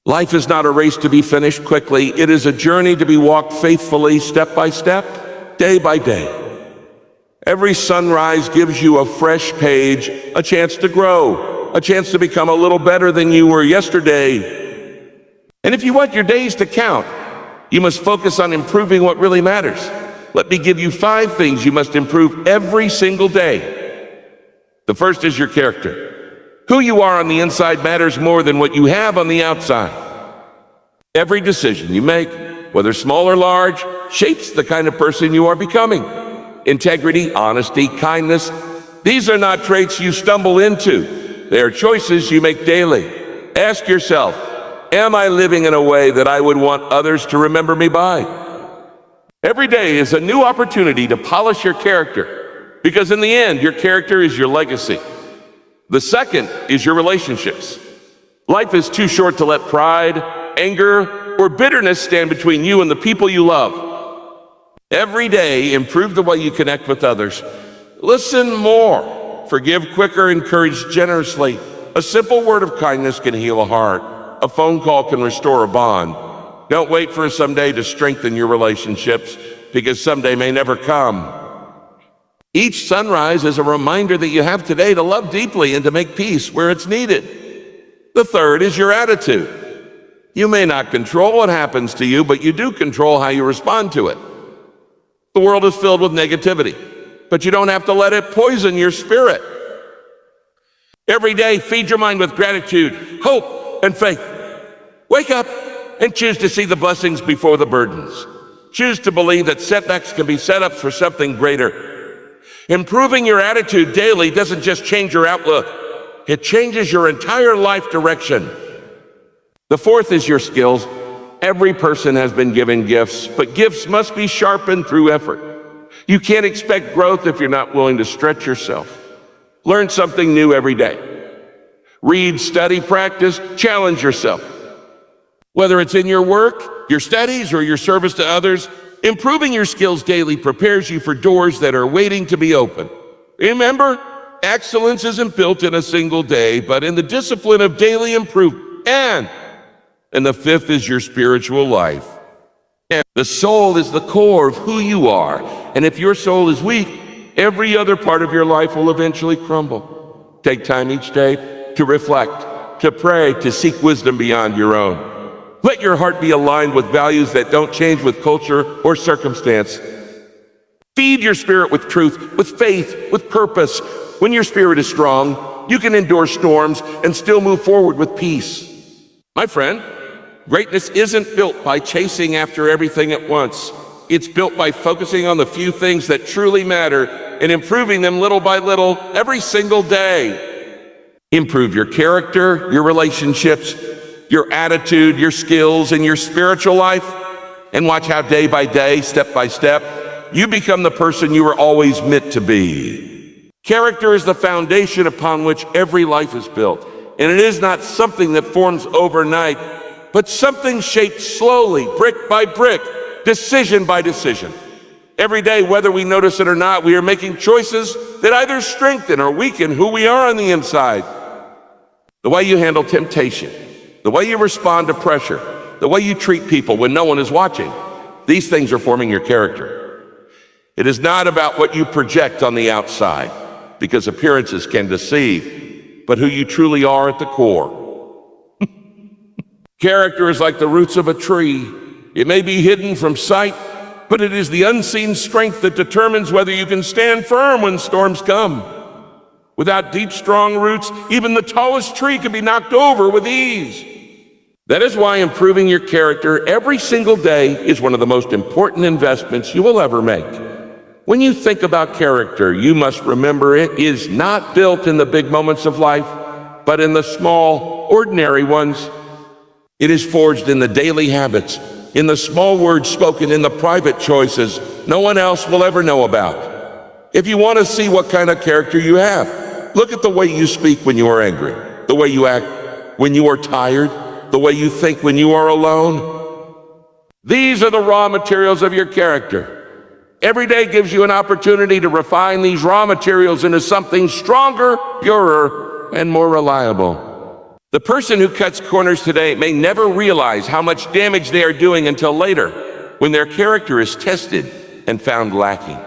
Life is not a race to be finished quickly. It is a journey to be walked faithfully, step by step, day by day. Every sunrise gives you a fresh page, a chance to grow, a chance to become a little better than you were yesterday. And if you want your days to count, you must focus on improving what really matters. Let me give you 5 things you must improve every single day. The first is your character. Who you are on the inside matters more than what you have on the outside. Every decision you make, whether small or large, shapes the kind of person you are becoming. Integrity, honesty, kindness, these are not traits you stumble into. They are choices you make daily. Ask yourself, am I living in a way that I would want others to remember me by? Every day is a new opportunity to polish your character, because in the end, your character is your legacy. The second is your relationships. Life is too short to let pride, anger, or bitterness stand between you and the people you love. Every day, improve the way you connect with others. Listen more. Forgive quicker, encourage generously. A simple word of kindness can heal a heart. A phone call can restore a bond. Don't wait for someday to strengthen your relationships, because someday may never come. Each sunrise is a reminder that you have today to love deeply and to make peace where it's needed. The third is your attitude. You may not control what happens to you, but you do control how you respond to it. The world is filled with negativity, but you don't have to let it poison your spirit. Every day, feed your mind with gratitude, hope, and faith. Wake up and choose to see the blessings before the burdens. Choose to believe that setbacks can be setups for something greater. Improving your attitude daily doesn't just change your outlook, it changes your entire life direction. The fourth is your skills. Every person has been given gifts, but gifts must be sharpened through effort. You can't expect growth if you're not willing to stretch yourself. Learn something new every day. Read, study, practice, challenge yourself. Whether it's in your work, your studies, or your service to others, improving your skills daily prepares you for doors that are waiting to be opened. Remember, excellence isn't built in a single day, but in the discipline of daily improvement. And the fifth is your spiritual life. And the soul is the core of who you are. And if your soul is weak, every other part of your life will eventually crumble. Take time each day to reflect, to pray, to seek wisdom beyond your own. Let your heart be aligned with values that don't change with culture or circumstance. Feed your spirit with truth, with faith, with purpose. When your spirit is strong, you can endure storms and still move forward with peace. My friend, greatness isn't built by chasing after everything at once. It's built by focusing on the few things that truly matter and improving them little by little every single day. Improve your character, your relationships, your attitude, your skills, and your spiritual life, and watch how day by day, step by step, you become the person you were always meant to be. Character is the foundation upon which every life is built, and it is not something that forms overnight, but something shaped slowly, brick by brick, decision by decision. Every day, whether we notice it or not, we are making choices that either strengthen or weaken who we are on the inside. The way you handle temptation, the way you respond to pressure, the way you treat people when no one is watching, these things are forming your character. It is not about what you project on the outside, because appearances can deceive, but who you truly are at the core. Character is like the roots of a tree. It may be hidden from sight, but it is the unseen strength that determines whether you can stand firm when storms come. Without deep, strong roots, even the tallest tree can be knocked over with ease. That is why improving your character every single day is one of the most important investments you will ever make. When you think about character, you must remember it is not built in the big moments of life, but in the small, ordinary ones. It is forged in the daily habits, in the small words spoken, in the private choices no one else will ever know about. If you want to see what kind of character you have, look at the way you speak when you are angry, the way you act when you are tired, the way you think when you are alone. These are the raw materials of your character. Every day gives you an opportunity to refine these raw materials into something stronger, purer, and more reliable. The person who cuts corners today may never realize how much damage they are doing until later, when their character is tested and found lacking.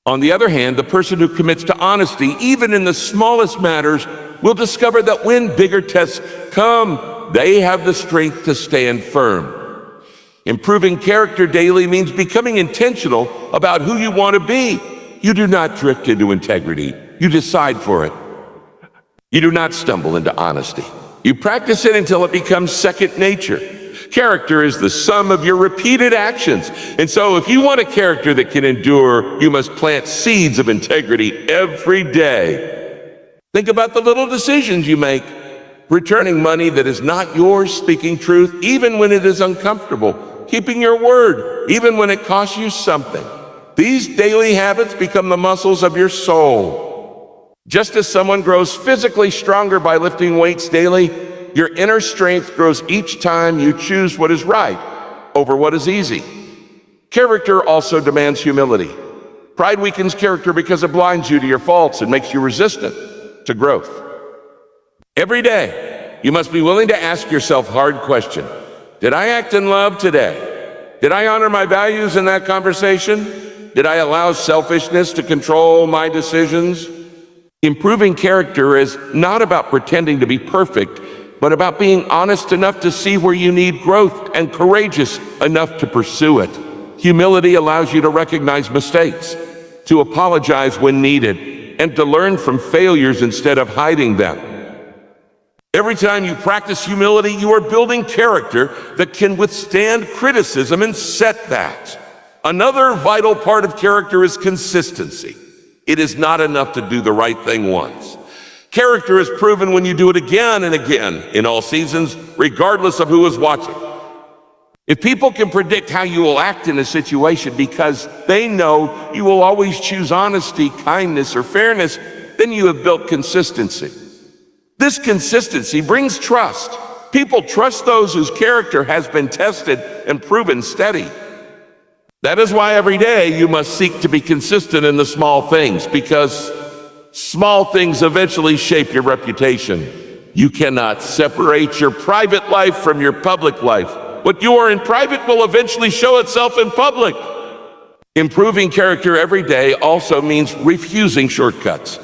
On the other hand, the person who commits to honesty, even in the smallest matters, will discover that when bigger tests come, they have the strength to stand firm. Improving character daily means becoming intentional about who you want to be. You do not drift into integrity. You decide for it. You do not stumble into honesty. You practice it until it becomes second nature. Character is the sum of your repeated actions. And so if you want a character that can endure, you must plant seeds of integrity every day. Think about the little decisions you make. Returning money that is not yours, speaking truth, even when it is uncomfortable, keeping your word, even when it costs you something. These daily habits become the muscles of your soul. Just as someone grows physically stronger by lifting weights daily, your inner strength grows each time you choose what is right over what is easy. Character also demands humility. Pride weakens character because it blinds you to your faults and makes you resistant to growth. Every day, you must be willing to ask yourself hard questions. Did I act in love today? Did I honor my values in that conversation? Did I allow selfishness to control my decisions? Improving character is not about pretending to be perfect, but about being honest enough to see where you need growth and courageous enough to pursue it. Humility allows you to recognize mistakes, to apologize when needed, and to learn from failures instead of hiding them. Every time you practice humility, you are building character that can withstand criticism and setbacks. Another vital part of character is consistency. It is not enough to do the right thing once. Character is proven when you do it again and again in all seasons, regardless of who is watching. If people can predict how you will act in a situation because they know you will always choose honesty, kindness, or fairness, then you have built consistency. This consistency brings trust. People trust those whose character has been tested and proven steady. That is why every day you must seek to be consistent in the small things, because small things eventually shape your reputation. You cannot separate your private life from your public life. What you are in private will eventually show itself in public. Improving character every day also means refusing shortcuts.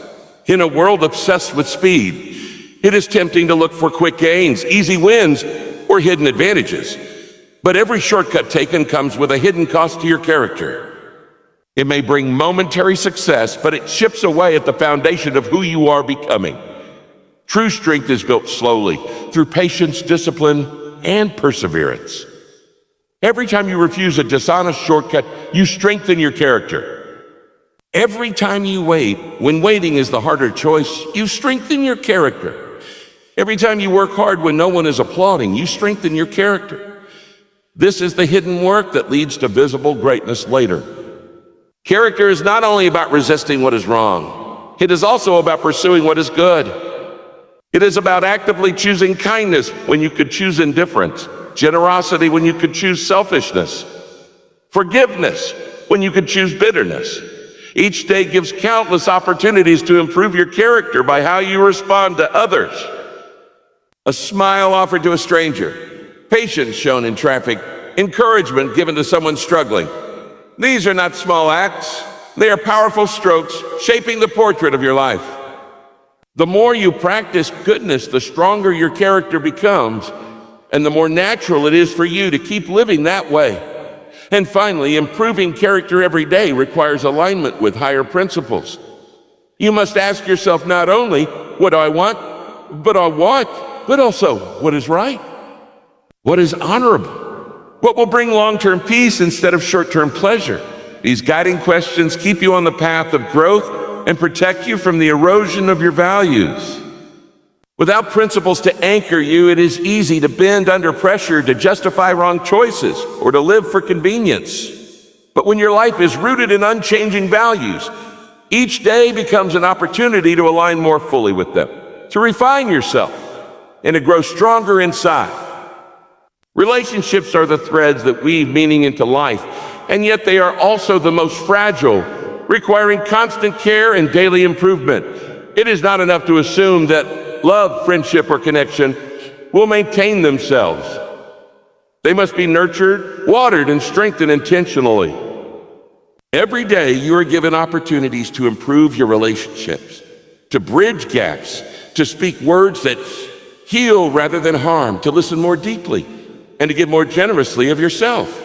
In a world obsessed with speed, it is tempting to look for quick gains, easy wins, or hidden advantages. But every shortcut taken comes with a hidden cost to your character. It may bring momentary success, but it chips away at the foundation of who you are becoming. True strength is built slowly, through patience, discipline, and perseverance. Every time you refuse a dishonest shortcut, you strengthen your character. Every time you wait, when waiting is the harder choice, you strengthen your character. Every time you work hard when no one is applauding, you strengthen your character. This is the hidden work that leads to visible greatness later. Character is not only about resisting what is wrong, it is also about pursuing what is good. It is about actively choosing kindness when you could choose indifference, generosity when you could choose selfishness, forgiveness when you could choose bitterness. Each day gives countless opportunities to improve your character by how you respond to others. A smile offered to a stranger, patience shown in traffic, encouragement given to someone struggling. These are not small acts. They are powerful strokes shaping the portrait of your life. The more you practice goodness, the stronger your character becomes, and the more natural it is for you to keep living that way. And finally, improving character every day requires alignment with higher principles. You must ask yourself not only, what do I want, but also what is right, what is honorable, what will bring long-term peace instead of short-term pleasure. These guiding questions keep you on the path of growth and protect you from the erosion of your values. Without principles to anchor you, it is easy to bend under pressure, to justify wrong choices, or to live for convenience. But when your life is rooted in unchanging values, each day becomes an opportunity to align more fully with them, to refine yourself, and to grow stronger inside. Relationships are the threads that weave meaning into life, and yet they are also the most fragile, requiring constant care and daily improvement. It is not enough to assume that love, friendship, or connection will maintain themselves. They must be nurtured, watered, and strengthened intentionally. Every day you are given opportunities to improve your relationships, to bridge gaps, to speak words that heal rather than harm, to listen more deeply, and to give more generously of yourself.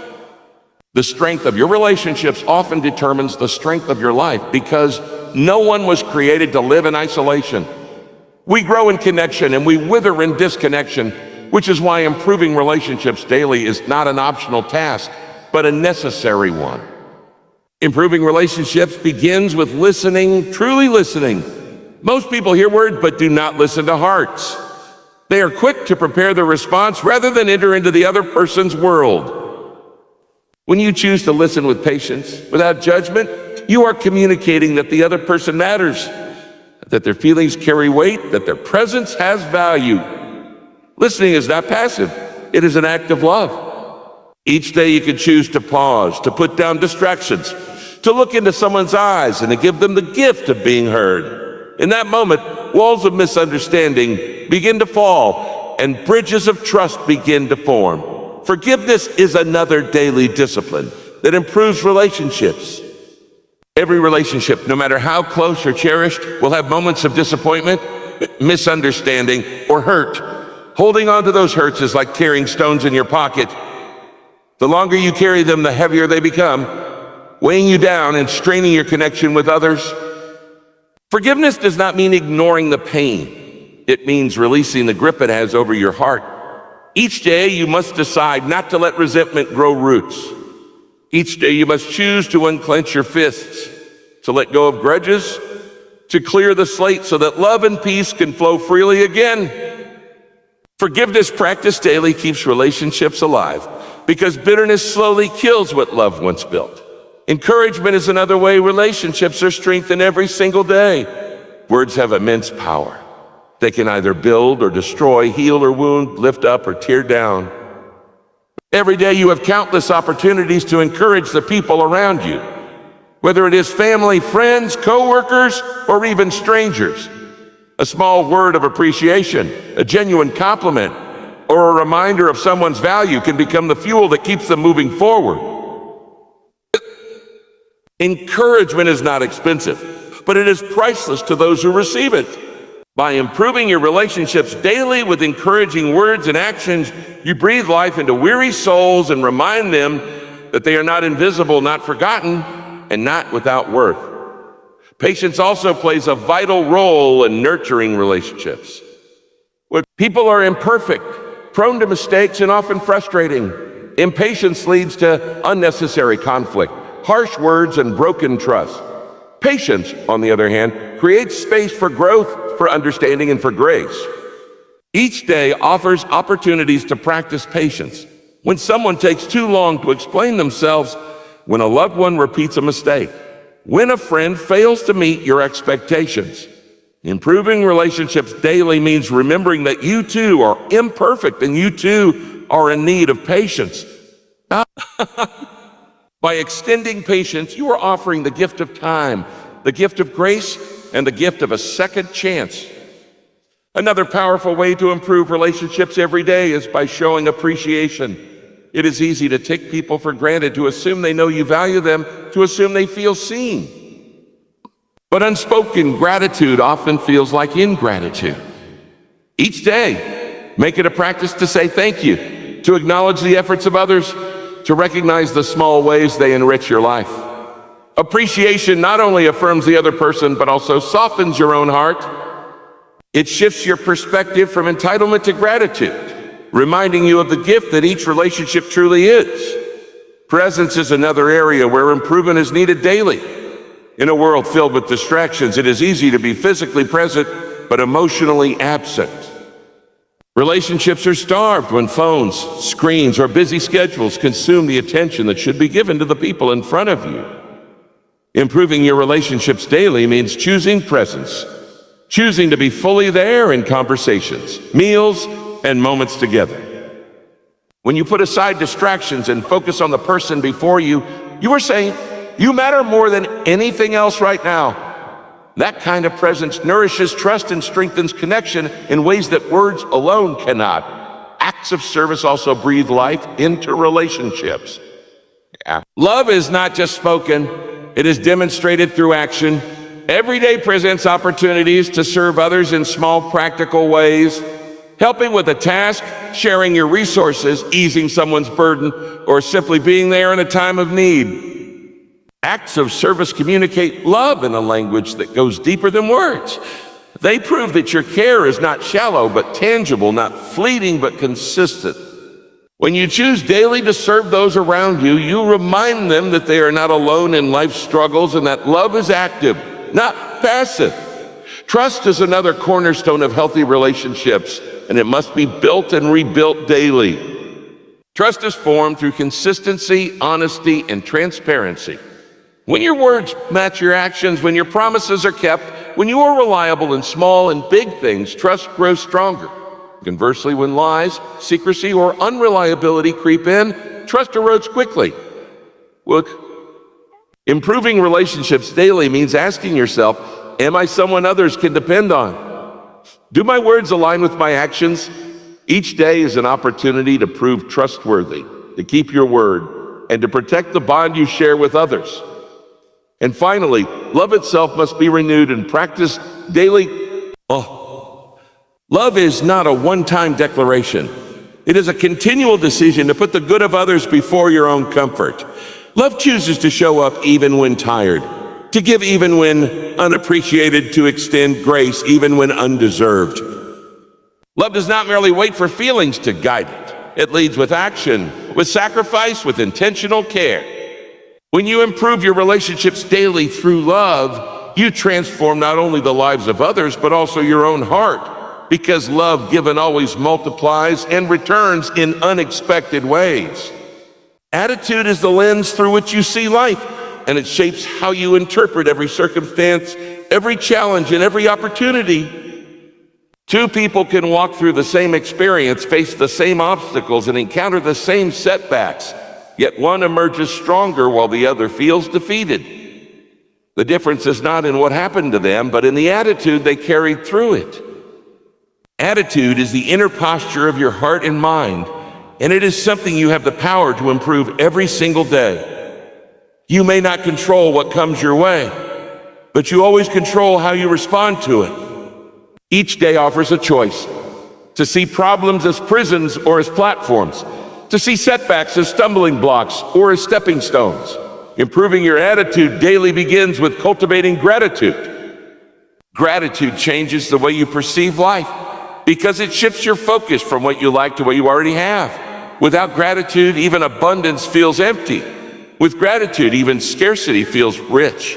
The strength of your relationships often determines the strength of your life because no one was created to live in isolation. We grow in connection and we wither in disconnection, which is why improving relationships daily is not an optional task, but a necessary one. Improving relationships begins with listening, truly listening. Most people hear words but do not listen to hearts. They are quick to prepare their response rather than enter into the other person's world. When you choose to listen with patience, without judgment, you are communicating that the other person matters, that their feelings carry weight, that their presence has value. Listening is not passive, it is an act of love. Each day you can choose to pause, to put down distractions, to look into someone's eyes and to give them the gift of being heard. In that moment, walls of misunderstanding begin to fall and bridges of trust begin to form. Forgiveness is another daily discipline that improves relationships. Every relationship, no matter how close or cherished, will have moments of disappointment, misunderstanding, or hurt. Holding on to those hurts is like carrying stones in your pocket. The longer you carry them, the heavier they become, weighing you down and straining your connection with others. Forgiveness does not mean ignoring the pain. It means releasing the grip it has over your heart. Each day you must decide not to let resentment grow roots. Each day you must choose to unclench your fists, to let go of grudges, to clear the slate so that love and peace can flow freely again. Forgiveness practiced daily keeps relationships alive because bitterness slowly kills what love once built. Encouragement is another way relationships are strengthened every single day. Words have immense power. They can either build or destroy, heal or wound, lift up or tear down. Every day you have countless opportunities to encourage the people around you, whether it is family, friends, co-workers, or even strangers. A small word of appreciation, a genuine compliment, or a reminder of someone's value can become the fuel that keeps them moving forward. Encouragement is not expensive, but it is priceless to those who receive it. By improving your relationships daily with encouraging words and actions, you breathe life into weary souls and remind them that they are not invisible, not forgotten, and not without worth. Patience also plays a vital role in nurturing relationships. When people are imperfect, prone to mistakes, and often frustrating, impatience leads to unnecessary conflict, harsh words, and broken trust. Patience, on the other hand, creates space for growth, for understanding, and for grace. Each day offers opportunities to practice patience. When someone takes too long to explain themselves, when a loved one repeats a mistake, when a friend fails to meet your expectations. Improving relationships daily means remembering that you too are imperfect and you too are in need of patience. By extending patience, you are offering the gift of time, the gift of grace, and the gift of a second chance. Another powerful way to improve relationships every day is by showing appreciation. It is easy to take people for granted, to assume they know you value them, to assume they feel seen. But unspoken gratitude often feels like ingratitude. Each day, make it a practice to say thank you, to acknowledge the efforts of others, to recognize the small ways they enrich your life. Appreciation not only affirms the other person, but also softens your own heart. It shifts your perspective from entitlement to gratitude, reminding you of the gift that each relationship truly is. Presence is another area where improvement is needed daily. In a world filled with distractions, it is easy to be physically present, but emotionally absent. Relationships are starved when phones, screens, or busy schedules consume the attention that should be given to the people in front of you. Improving your relationships daily means choosing presence, choosing to be fully there in conversations, meals, and moments together. When you put aside distractions and focus on the person before you, you are saying, "You matter more than anything else right now." That kind of presence nourishes trust and strengthens connection in ways that words alone cannot. Acts of service also breathe life into relationships. Love is not just spoken, it is demonstrated through action. Every day presents opportunities to serve others in small, practical ways. Helping with a task, sharing your resources, easing someone's burden, or simply being there in a time of need. Acts of service communicate love in a language that goes deeper than words. They prove that your care is not shallow but tangible, not fleeting but consistent. When you choose daily to serve those around you, you remind them that they are not alone in life's struggles and that love is active, not passive. Trust is another cornerstone of healthy relationships, and it must be built and rebuilt daily. Trust is formed through consistency, honesty, and transparency. When your words match your actions, when your promises are kept, when you are reliable in small and big things, trust grows stronger. Conversely, when lies, secrecy, or unreliability creep in, trust erodes quickly. Look, improving relationships daily means asking yourself, am I someone others can depend on? Do my words align with my actions? Each day is an opportunity to prove trustworthy, to keep your word, and to protect the bond you share with others. And finally, love itself must be renewed and practiced daily. Love is not a one-time declaration. It is a continual decision to put the good of others before your own comfort. Love chooses to show up even when tired, to give even when unappreciated, to extend grace even when undeserved. Love does not merely wait for feelings to guide it. It leads with action, with sacrifice, with intentional care. When you improve your relationships daily through love, you transform not only the lives of others, but also your own heart. Because love given always multiplies and returns in unexpected ways. Attitude is the lens through which you see life, and it shapes how you interpret every circumstance, every challenge, and every opportunity. Two people can walk through the same experience, face the same obstacles, and encounter the same setbacks, yet one emerges stronger while the other feels defeated. The difference is not in what happened to them, but in the attitude they carried through it. Attitude is the inner posture of your heart and mind, and it is something you have the power to improve every single day. You may not control what comes your way, but you always control how you respond to it. Each day offers a choice: to see problems as prisons or as platforms, to see setbacks as stumbling blocks or as stepping stones. Improving your attitude daily begins with cultivating gratitude. Gratitude changes the way you perceive life, because it shifts your focus from what you like to what you already have. Without gratitude, even abundance feels empty. With gratitude, even scarcity feels rich.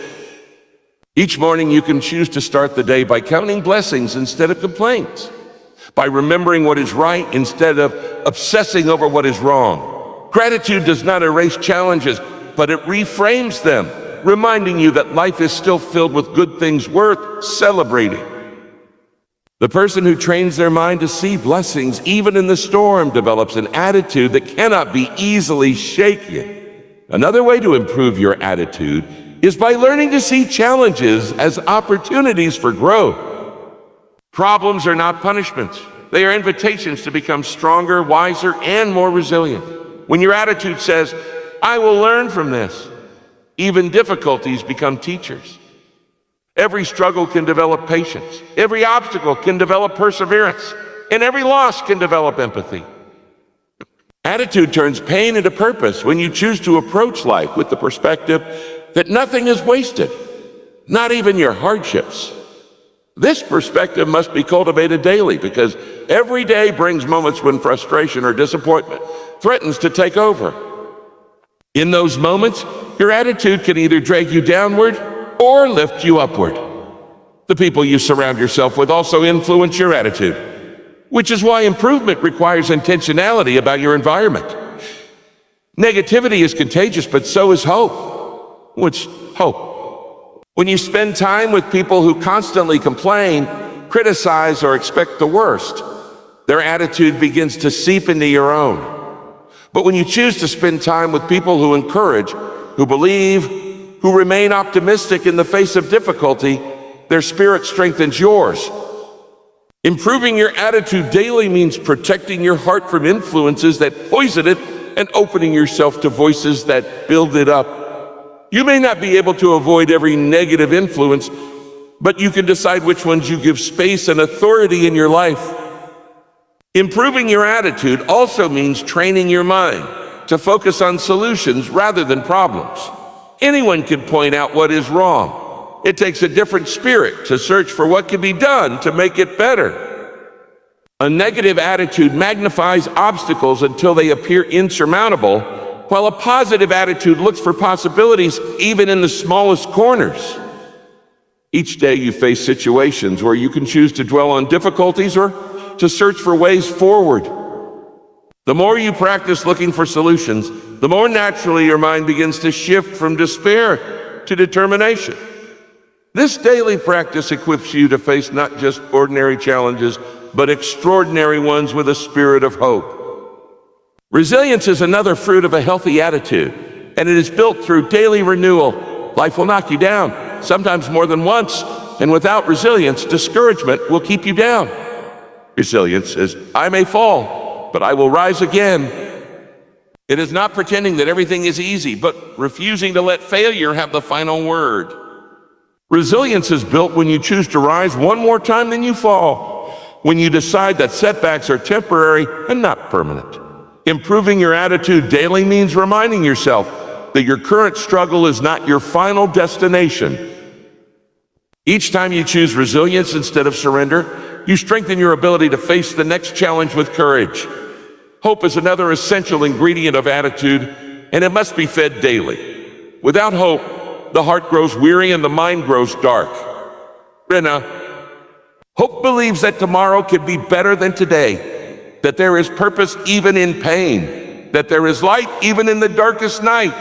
Each morning, you can choose to start the day by counting blessings instead of complaints, by remembering what is right instead of obsessing over what is wrong. Gratitude does not erase challenges, but it reframes them, reminding you that life is still filled with good things worth celebrating. The person who trains their mind to see blessings, even in the storm, develops an attitude that cannot be easily shaken. Another way to improve your attitude is by learning to see challenges as opportunities for growth. Problems are not punishments. They are invitations to become stronger, wiser, and more resilient. When your attitude says, I will learn from this, even difficulties become teachers. Every struggle can develop patience. Every obstacle can develop perseverance. And every loss can develop empathy. Attitude turns pain into purpose when you choose to approach life with the perspective that nothing is wasted, not even your hardships. This perspective must be cultivated daily, because every day brings moments when frustration or disappointment threatens to take over. In those moments, your attitude can either drag you downward or lift you upward. The people you surround yourself with also influence your attitude, which is why improvement requires intentionality about your environment. Negativity is contagious, but so is hope. What's hope? When you spend time with people who constantly complain, criticize, or expect the worst, their attitude begins to seep into your own. But when you choose to spend time with people who encourage, who believe, who remain optimistic in the face of difficulty, their spirit strengthens yours. Improving your attitude daily means protecting your heart from influences that poison it and opening yourself to voices that build it up. You may not be able to avoid every negative influence, but you can decide which ones you give space and authority in your life. Improving your attitude also means training your mind to focus on solutions rather than problems. Anyone can point out what is wrong. It takes a different spirit to search for what can be done to make it better. A negative attitude magnifies obstacles until they appear insurmountable, while a positive attitude looks for possibilities even in the smallest corners. Each day you face situations where you can choose to dwell on difficulties or to search for ways forward. The more you practice looking for solutions, the more naturally your mind begins to shift from despair to determination. This daily practice equips you to face not just ordinary challenges, but extraordinary ones with a spirit of hope. Resilience is another fruit of a healthy attitude, and it is built through daily renewal. Life will knock you down, sometimes more than once, and without resilience, discouragement will keep you down. Resilience is, I may fall, but I will rise again. It is not pretending that everything is easy, but refusing to let failure have the final word. Resilience is built when you choose to rise one more time than you fall, when you decide that setbacks are temporary and not permanent. Improving your attitude daily means reminding yourself that your current struggle is not your final destination. Each time you choose resilience instead of surrender, you strengthen your ability to face the next challenge with courage. Hope is another essential ingredient of attitude, and it must be fed daily. Without hope, the heart grows weary and the mind grows dark. Rena, hope believes that tomorrow could be better than today, that there is purpose even in pain, that there is light even in the darkest night.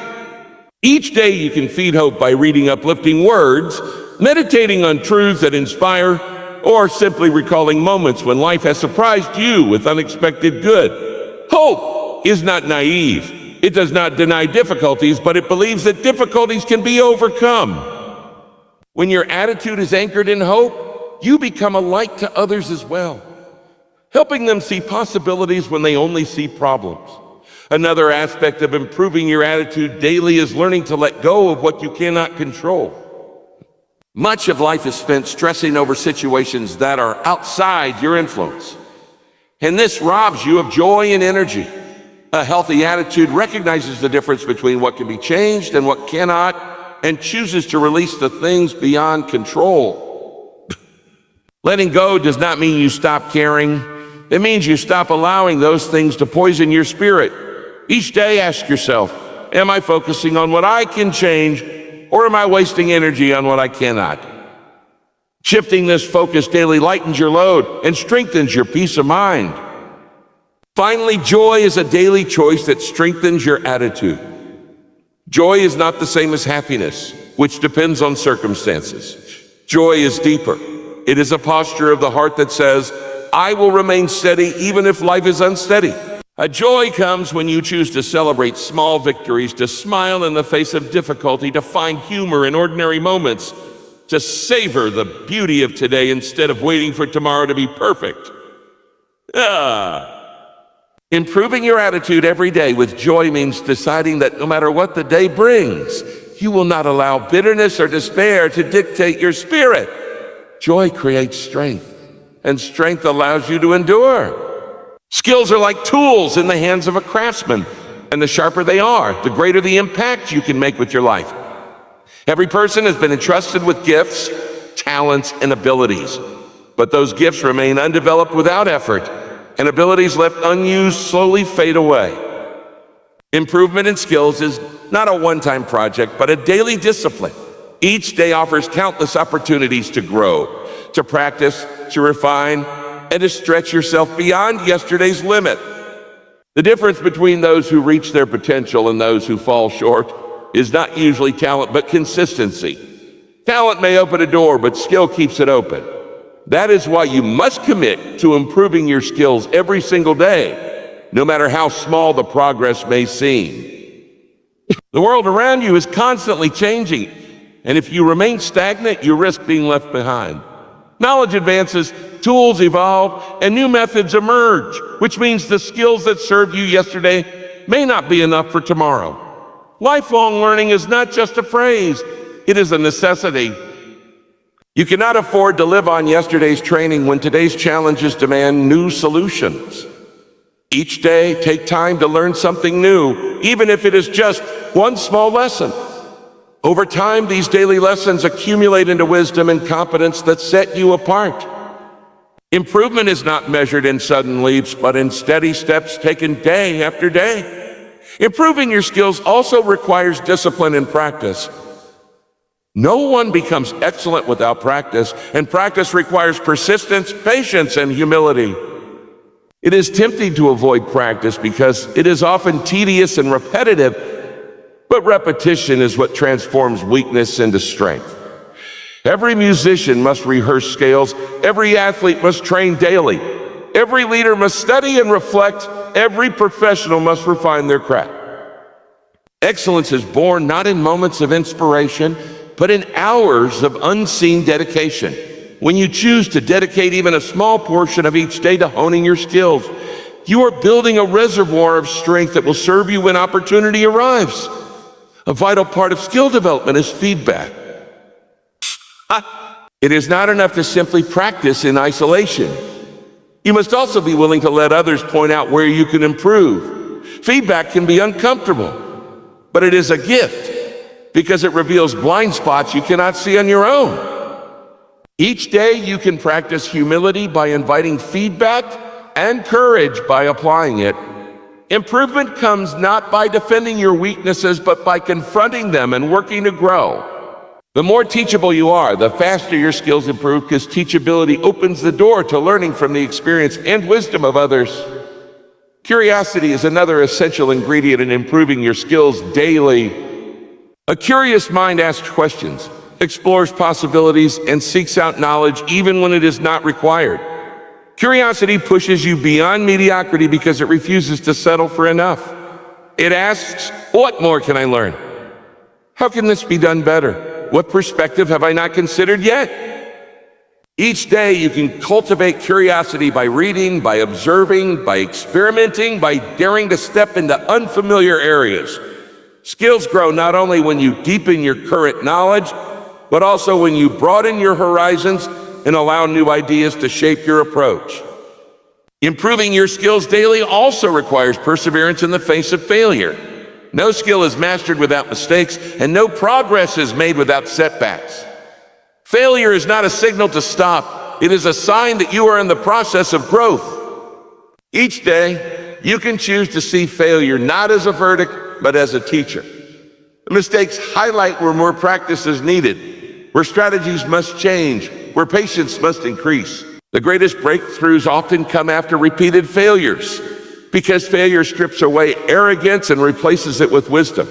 Each day you can feed hope by reading uplifting words, meditating on truths that inspire, or simply recalling moments when life has surprised you with unexpected good. Hope is not naive. It does not deny difficulties, but it believes that difficulties can be overcome. When your attitude is anchored in hope, you become a light to others as well, helping them see possibilities when they only see problems. Another aspect of improving your attitude daily is learning to let go of what you cannot control. Much of life is spent stressing over situations that are outside your influence, and this robs you of joy and energy. A healthy attitude recognizes the difference between what can be changed and what cannot, and chooses to release the things beyond control. Letting go does not mean you stop caring. It means you stop allowing those things to poison your spirit. Each day ask yourself, am I focusing on what I can change, or am I wasting energy on what I cannot? Shifting this focus daily lightens your load and strengthens your peace of mind. Finally, joy is a daily choice that strengthens your attitude. Joy is not the same as happiness, which depends on circumstances. Joy is deeper. It is a posture of the heart that says, I will remain steady even if life is unsteady. A joy comes when you choose to celebrate small victories, to smile in the face of difficulty, to find humor in ordinary moments, to savor the beauty of today instead of waiting for tomorrow to be perfect. Improving your attitude every day with joy means deciding that no matter what the day brings, you will not allow bitterness or despair to dictate your spirit. Joy creates strength, and strength allows you to endure. Skills are like tools in the hands of a craftsman, and the sharper they are, the greater the impact you can make with your life. Every person has been entrusted with gifts, talents, and abilities, but those gifts remain undeveloped without effort, and abilities left unused slowly fade away. Improvement in skills is not a one-time project, but a daily discipline. Each day offers countless opportunities to grow, to practice, to refine, and to stretch yourself beyond yesterday's limit. The difference between those who reach their potential and those who fall short is not usually talent, but consistency. Talent may open a door, but skill keeps it open. That is why you must commit to improving your skills every single day, no matter how small the progress may seem. The world around you is constantly changing, And if you remain stagnant, you risk being left behind. Knowledge advances, tools evolve, and new methods emerge, which means the skills that served you yesterday may not be enough for tomorrow. Lifelong learning is not just a phrase, it is a necessity. You cannot afford to live on yesterday's training when today's challenges demand new solutions. Each day, take time to learn something new, even if it is just one small lesson. Over time, these daily lessons accumulate into wisdom and competence that set you apart. Improvement is not measured in sudden leaps, but in steady steps taken day after day. Improving your skills also requires discipline and practice. No one becomes excellent without practice, and practice requires persistence, patience, and humility. It is tempting to avoid practice because it is often tedious and repetitive, but repetition is what transforms weakness into strength. Every musician must rehearse scales, every athlete must train daily, every leader must study and reflect, every professional must refine their craft. Excellence is born not in moments of inspiration, but in hours of unseen dedication. When you choose to dedicate even a small portion of each day to honing your skills, you are building a reservoir of strength that will serve you when opportunity arrives. A vital part of skill development is feedback. It is not enough to simply practice in isolation. You must also be willing to let others point out where you can improve. Feedback can be uncomfortable, but it is a gift because it reveals blind spots you cannot see on your own. Each day you can practice humility by inviting feedback and courage by applying it. Improvement comes not by defending your weaknesses, but by confronting them and working to grow. The more teachable you are, the faster your skills improve, because teachability opens the door to learning from the experience and wisdom of others. Curiosity is another essential ingredient in improving your skills daily. A curious mind asks questions, explores possibilities, and seeks out knowledge even when it is not required. Curiosity pushes you beyond mediocrity because it refuses to settle for enough. It asks, what more can I learn? How can this be done better? What perspective have I not considered yet? Each day you can cultivate curiosity by reading, by observing, by experimenting, by daring to step into unfamiliar areas. Skills grow not only when you deepen your current knowledge, but also when you broaden your horizons and allow new ideas to shape your approach. Improving your skills daily also requires perseverance in the face of failure. No skill is mastered without mistakes, and no progress is made without setbacks. Failure is not a signal to stop. It is a sign that you are in the process of growth. Each day, you can choose to see failure not as a verdict, but as a teacher. The mistakes highlight where more practice is needed, where strategies must change, where patience must increase. The greatest breakthroughs often come after repeated failures, because failure strips away arrogance and replaces it with wisdom.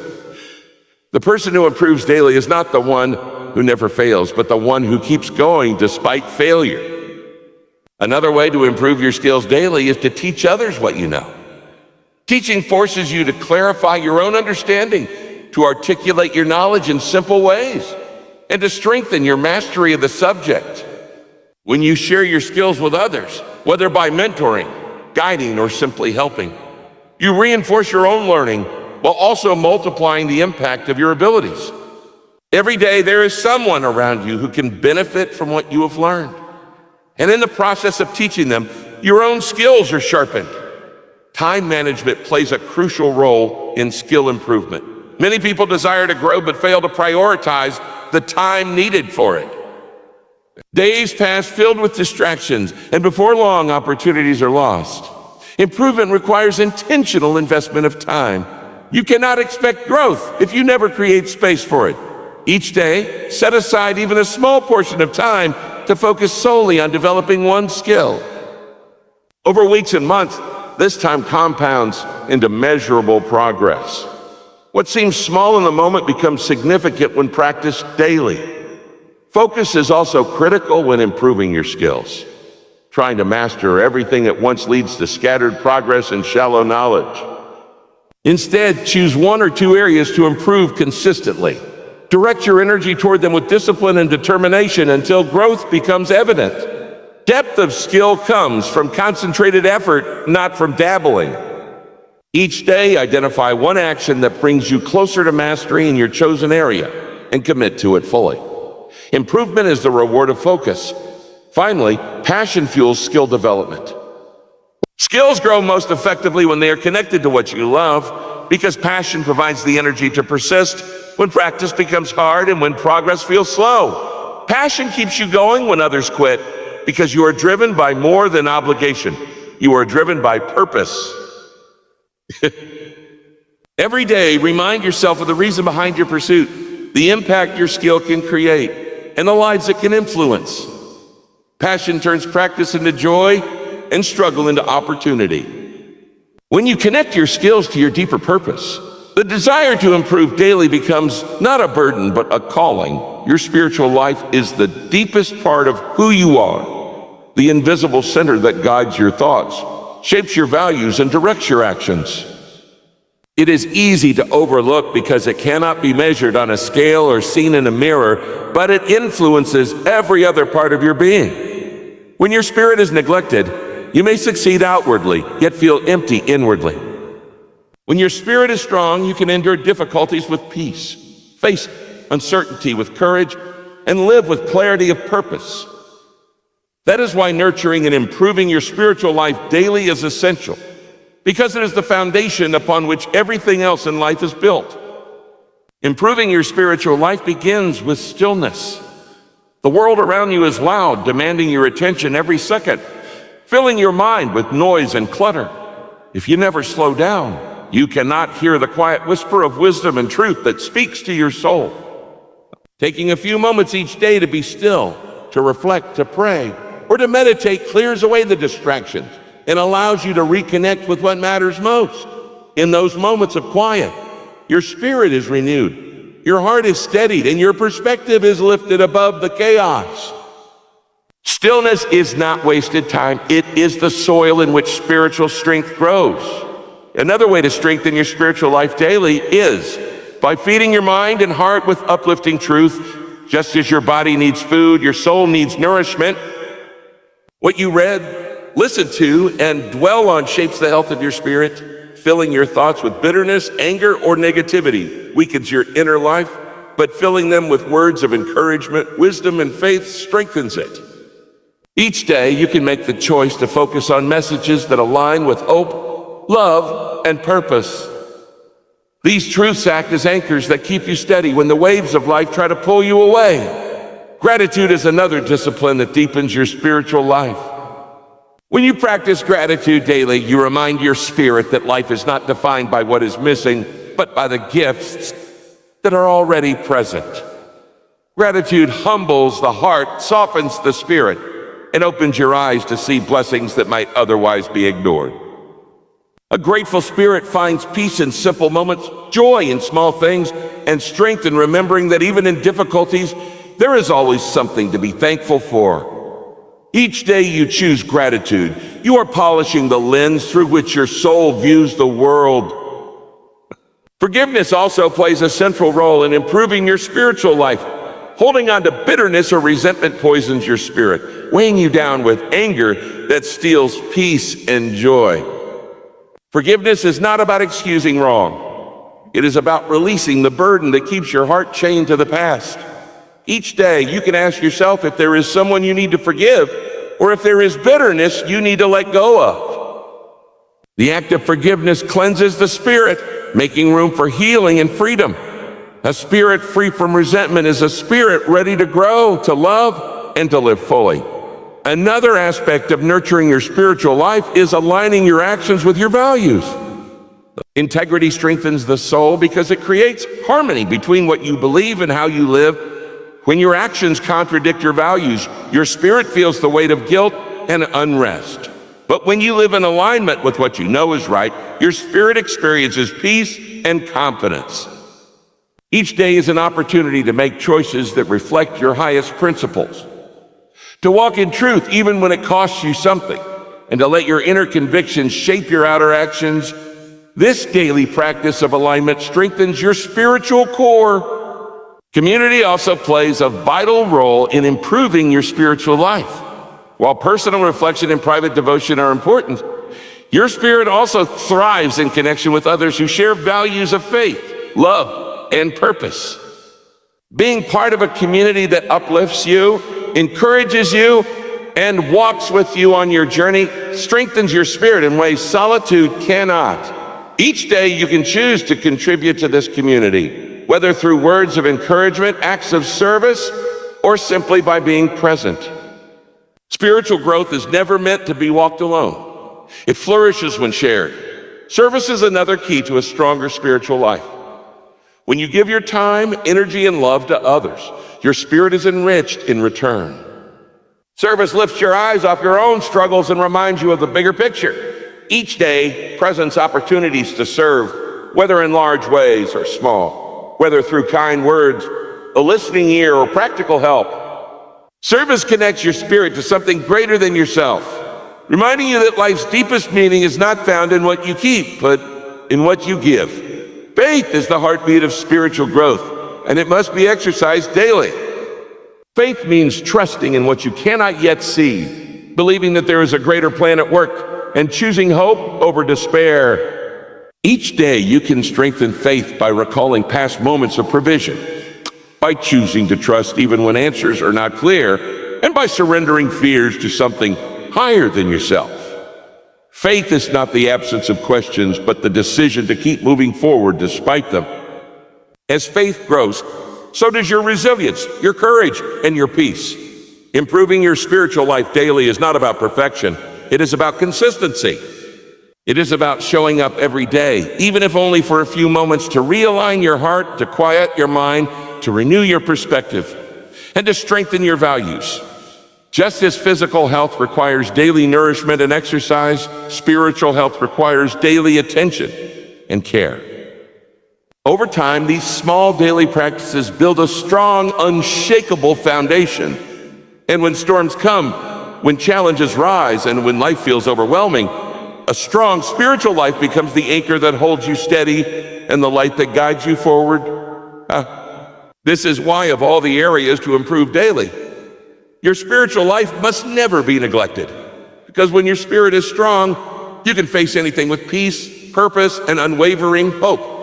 The person who improves daily is not the one who never fails, but the one who keeps going despite failure. Another way to improve your skills daily is to teach others what you know. Teaching forces you to clarify your own understanding, to articulate your knowledge in simple ways, and to strengthen your mastery of the subject. When you share your skills with others, whether by mentoring, guiding, or simply helping, you reinforce your own learning while also multiplying the impact of your abilities. Every day there is someone around you who can benefit from what you have learned. And in the process of teaching them, your own skills are sharpened. Time management plays a crucial role in skill improvement. Many people desire to grow but fail to prioritize the time needed for it. Days pass filled with distractions, and before long, opportunities are lost. Improvement requires intentional investment of time. You cannot expect growth if you never create space for it. Each day, set aside even a small portion of time to focus solely on developing one skill. Over weeks and months, this time compounds into measurable progress. What seems small in the moment becomes significant when practiced daily. Focus is also critical when improving your skills. Trying to master everything at once leads to scattered progress and shallow knowledge. Instead, choose one or two areas to improve consistently. Direct your energy toward them with discipline and determination until growth becomes evident. Depth of skill comes from concentrated effort, not from dabbling. Each day, identify one action that brings you closer to mastery in your chosen area and commit to it fully. Improvement is the reward of focus. Finally, passion fuels skill development. Skills grow most effectively when they are connected to what you love, because passion provides the energy to persist when practice becomes hard and when progress feels slow. Passion keeps you going when others quit, because you are driven by more than obligation. You are driven by purpose. Every day, remind yourself of the reason behind your pursuit, the impact your skill can create, and the lives it can influence. Passion turns practice into joy and struggle into opportunity. When you connect your skills to your deeper purpose, the desire to improve daily becomes not a burden, but a calling. Your spiritual life is the deepest part of who you are, the invisible center that guides your thoughts, shapes your values, and directs your actions. It is easy to overlook because it cannot be measured on a scale or seen in a mirror, but it influences every other part of your being. When your spirit is neglected, you may succeed outwardly, yet feel empty inwardly. When your spirit is strong, you can endure difficulties with peace, face uncertainty with courage, and live with clarity of purpose. That is why nurturing and improving your spiritual life daily is essential, because it is the foundation upon which everything else in life is built. Improving your spiritual life begins with stillness. The world around you is loud, demanding your attention every second, filling your mind with noise and clutter. If you never slow down, you cannot hear the quiet whisper of wisdom and truth that speaks to your soul. Taking a few moments each day to be still, to reflect, to pray, or to meditate clears away the distractions and allows you to reconnect with what matters most. In those moments of quiet, your spirit is renewed, your heart is steadied, and your perspective is lifted above the chaos. Stillness is not wasted time. It is the soil in which spiritual strength grows. Another way to strengthen your spiritual life daily is by feeding your mind and heart with uplifting truth. Just as your body needs food, your soul needs nourishment. What you read, listen to, and dwell on shapes the health of your spirit. Filling your thoughts with bitterness, anger, or negativity weakens your inner life, but filling them with words of encouragement, wisdom, and faith strengthens it. Each day, you can make the choice to focus on messages that align with hope, love, and purpose. These truths act as anchors that keep you steady when the waves of life try to pull you away. Gratitude is another discipline that deepens your spiritual life. When you practice gratitude daily, you remind your spirit that life is not defined by what is missing, but by the gifts that are already present. Gratitude humbles the heart, softens the spirit, and opens your eyes to see blessings that might otherwise be ignored. A grateful spirit finds peace in simple moments, joy in small things, and strength in remembering that even in difficulties, there is always something to be thankful for. Each day you choose gratitude, you are polishing the lens through which your soul views the world. Forgiveness also plays a central role in improving your spiritual life. Holding on to bitterness or resentment poisons your spirit, weighing you down with anger that steals peace and joy. Forgiveness is not about excusing wrong. It is about releasing the burden that keeps your heart chained to the past. Each day, you can ask yourself if there is someone you need to forgive, or if there is bitterness you need to let go of. The act of forgiveness cleanses the spirit, making room for healing and freedom. A spirit free from resentment is a spirit ready to grow, to love, and to live fully. Another aspect of nurturing your spiritual life is aligning your actions with your values. Integrity strengthens the soul because it creates harmony between what you believe and how you live. When your actions contradict your values, your spirit feels the weight of guilt and unrest. But when you live in alignment with what you know is right, your spirit experiences peace and confidence. Each day is an opportunity to make choices that reflect your highest principles, to walk in truth even when it costs you something, and to let your inner convictions shape your outer actions. This daily practice of alignment strengthens your spiritual core. Community also plays a vital role in improving your spiritual life. While personal reflection and private devotion are important, your spirit also thrives in connection with others who share values of faith, love, and purpose. Being part of a community that uplifts you, encourages you, and walks with you on your journey strengthens your spirit in ways solitude cannot. Each day you can choose to contribute to this community, whether through words of encouragement, acts of service, or simply by being present. Spiritual growth is never meant to be walked alone. It flourishes when shared. Service is another key to a stronger spiritual life. When you give your time, energy, and love to others, your spirit is enriched in return. Service lifts your eyes off your own struggles and reminds you of the bigger picture. Each day presents opportunities to serve, whether in large ways or small, whether through kind words, a listening ear, or practical help. Service connects your spirit to something greater than yourself, reminding you that life's deepest meaning is not found in what you keep, but in what you give. Faith is the heartbeat of spiritual growth, and it must be exercised daily. Faith means trusting in what you cannot yet see, believing that there is a greater plan at work, and choosing hope over despair. Each day you can strengthen faith by recalling past moments of provision, by choosing to trust even when answers are not clear, and by surrendering fears to something higher than yourself. Faith is not the absence of questions, but the decision to keep moving forward despite them. As faith grows, so does your resilience, your courage, and your peace. Improving your spiritual life daily is not about perfection. It is about consistency. It is about showing up every day, even if only for a few moments, to realign your heart, to quiet your mind, to renew your perspective, and to strengthen your values. Just as physical health requires daily nourishment and exercise, spiritual health requires daily attention and care. Over time, these small daily practices build a strong, unshakable foundation. And when storms come, when challenges rise, and when life feels overwhelming, a strong spiritual life becomes the anchor that holds you steady and the light that guides you forward. This is why, of all the areas to improve daily, your spiritual life must never be neglected. Because when your spirit is strong, you can face anything with peace, purpose, and unwavering hope.